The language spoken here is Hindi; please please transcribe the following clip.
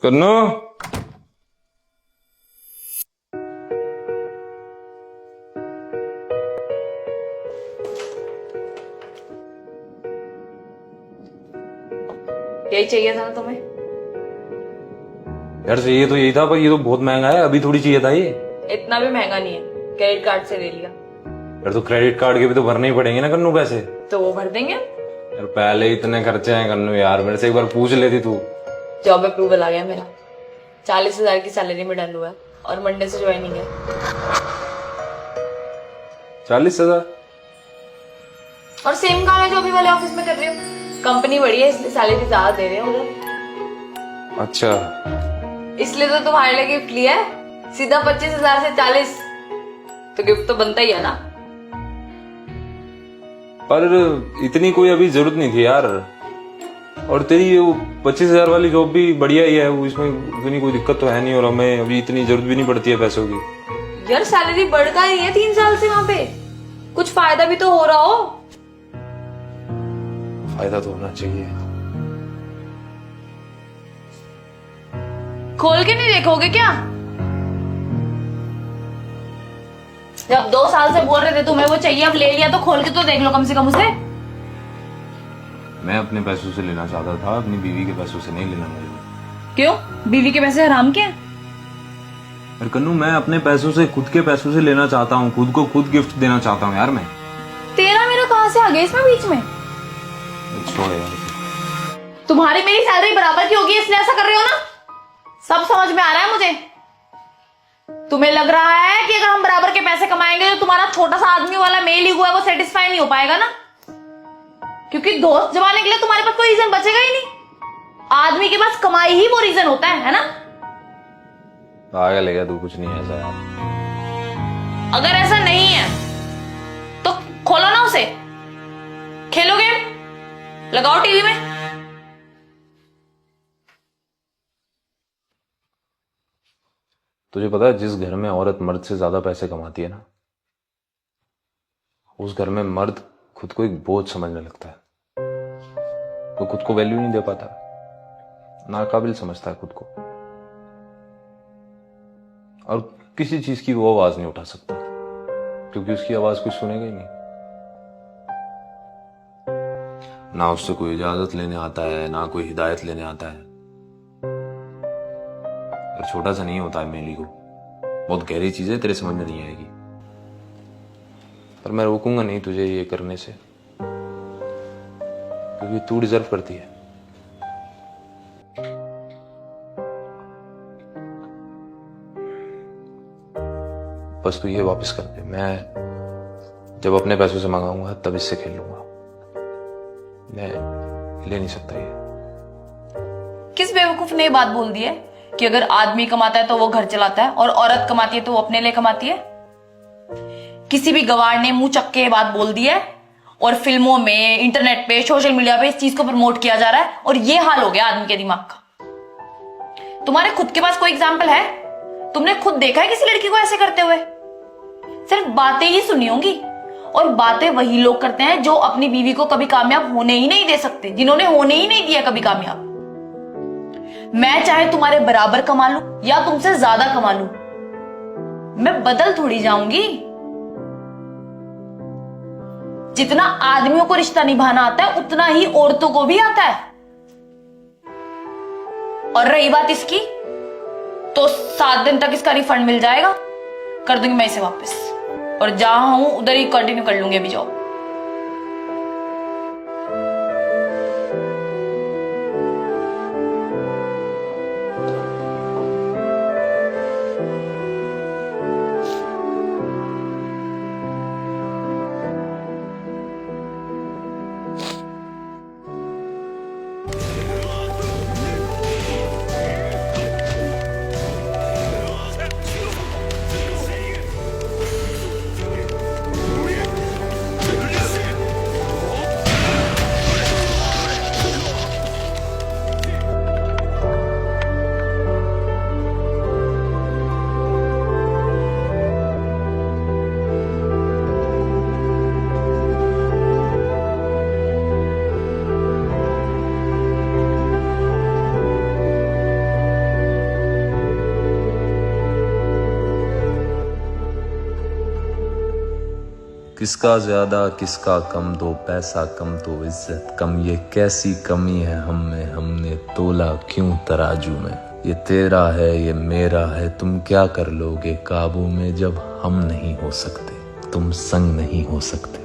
कन्नू यही चाहिए था ना तुम्हें? यार चाहिए तो यही था, पर ये तो बहुत महंगा है। अभी थोड़ी चाहिए था ये। इतना भी महंगा नहीं है, क्रेडिट कार्ड से ले लिया। यार तो क्रेडिट कार्ड के भी तो भरने ही पड़ेंगे ना कन्नू पैसे। तो वो भर देंगे। यार पहले इतने खर्चे हैं कन्नू, यार मेरे से एक बार पूछ लेती तू। जॉब अप्रूवल आ गया मेरा, 40,000 की सैलरी में डन हुआ है और मंडे से ज्वाइनिंग है। 40,000? और सेम काम है जो अभी वाले ऑफिस में कर रही हूँ। कंपनी बड़ी है इसलिए सैलरी ज्यादा दे रहे हैं उधर। अच्छा, इसलिए तो तुम्हारे लिए गिफ्ट लिया है, सीधा 25,000 से 40। तो गिफ्ट तो बनता ही है ना। पर इतनी कोई अभी जरूरत नहीं थी यार। और तेरी वो 25,000 वाली जॉब भी बढ़िया ही है, वो इसमें इतनी कोई दिक्कत तो है नहीं, और हमें अभी इतनी जरूरत भी नहीं पड़ती है पैसों की। यार सैलरी बढ़ गई है 3 साल से वहां पे, कुछ फायदा भी तो हो रहा हो। फायदा तो होना चाहिए। खोल के नहीं देखोगे क्या? जब 2 साल से बोल रहे थे तुम्हें वो चाहिए, अब ले लिया तो खोल के तो देख लो कम से कम उसे। मैं अपने पैसों से लेना चाहता था, अपनी बीवी के पैसों से नहीं लेना मुझे। क्यों? बीवी के पैसे हराम के हैं? यार कन्नू, मैं अपने पैसों से, खुद के पैसों से लेना चाहता हूँ, खुद को खुद गिफ्ट देना चाहता हूँ यार मैं। तेरा मेरा कहां से आ गया इसमें बीच में? छोड़ यार। तुम्हारी मेरी सैलरी बराबर की होगी इसलिए ऐसा कर रहे हो ना। सब समझ में आ रहा है मुझे। तुम्हें लग रहा है कि अगर हम बराबर के पैसे कमाएंगे तो तुम्हारा छोटा सा आदमी वाला मेल ही हुआ है वो सेटिस्फाई नहीं हो पाएगा ना, क्योंकि दोस्त जमाने के लिए तुम्हारे पास कोई रीजन बचेगा ही नहीं। आदमी के पास कमाई ही वो रीजन होता है ना। आगे ले गया तू, कुछ नहीं है ऐसा यार। अगर ऐसा नहीं है तो खोलो ना उसे, खेलो गेम, लगाओ टीवी में। तुझे पता है, जिस घर में औरत मर्द से ज्यादा पैसे कमाती है ना, उस घर में मर्द खुद को एक बोझ समझने लगता है। वो खुद को वैल्यू नहीं दे पाता, नाकाबिल समझता है खुद को, और किसी चीज की वो आवाज नहीं उठा सकता, क्योंकि उसकी आवाज कोई सुनेगा ही नहीं। ना उससे कोई इजाजत लेने आता है, ना कोई हिदायत लेने आता है। और छोटा सा नहीं होता है मेली को, बहुत गहरी चीज है, तेरे समझ में नहीं आएगी। पर मैं रोकूंगा नहीं तुझे ये करने से, क्योंकि तू डिजर्व करती है। बस तू ये वापस कर दे। मैं जब अपने पैसों से मंगाऊंगा तब इससे खेल लूंगा, मैं ले नहीं सकता ये। किस बेवकूफ ने ये बात बोल दी है कि अगर आदमी कमाता है तो वो घर चलाता है और औरत कमाती है तो वो अपने लिए कमाती है? किसी भी गवार ने मुंह चक्के ये बात बोल दी है, और फिल्मों में, इंटरनेट पे, सोशल मीडिया पे इस चीज को प्रमोट किया जा रहा है, और ये हाल हो गया आदमी के दिमाग का। तुम्हारे खुद के पास कोई एग्जाम्पल है? तुमने खुद देखा है किसी लड़की को ऐसे करते हुए? सिर्फ बातें ही सुनी होंगी, और बातें वही लोग करते हैं जो अपनी बीवी को कभी कामयाब होने ही नहीं दे सकते, जिन्होंने होने ही नहीं दिया कभी कामयाब। मैं चाहे तुम्हारे बराबर कमा लूं या तुमसे ज्यादा कमा लूं, मैं बदल थोड़ी जाऊंगी। जितना आदमियों को रिश्ता निभाना आता है उतना ही औरतों को भी आता है। और रही बात इसकी, तो 7 दिन तक इसका रिफंड मिल जाएगा, कर दूंगी मैं इसे वापस, और जहां हूं उधर ही कंटिन्यू कर लूंगी अभी जॉब। किसका ज्यादा किसका कम, दो पैसा कम तो इज्जत कम, ये कैसी कमी है हम में, हमने तोला क्यों तराजू में। ये तेरा है ये मेरा है, तुम क्या कर लोगे काबू में, जब हम नहीं हो सकते तुम संग नहीं हो सकते।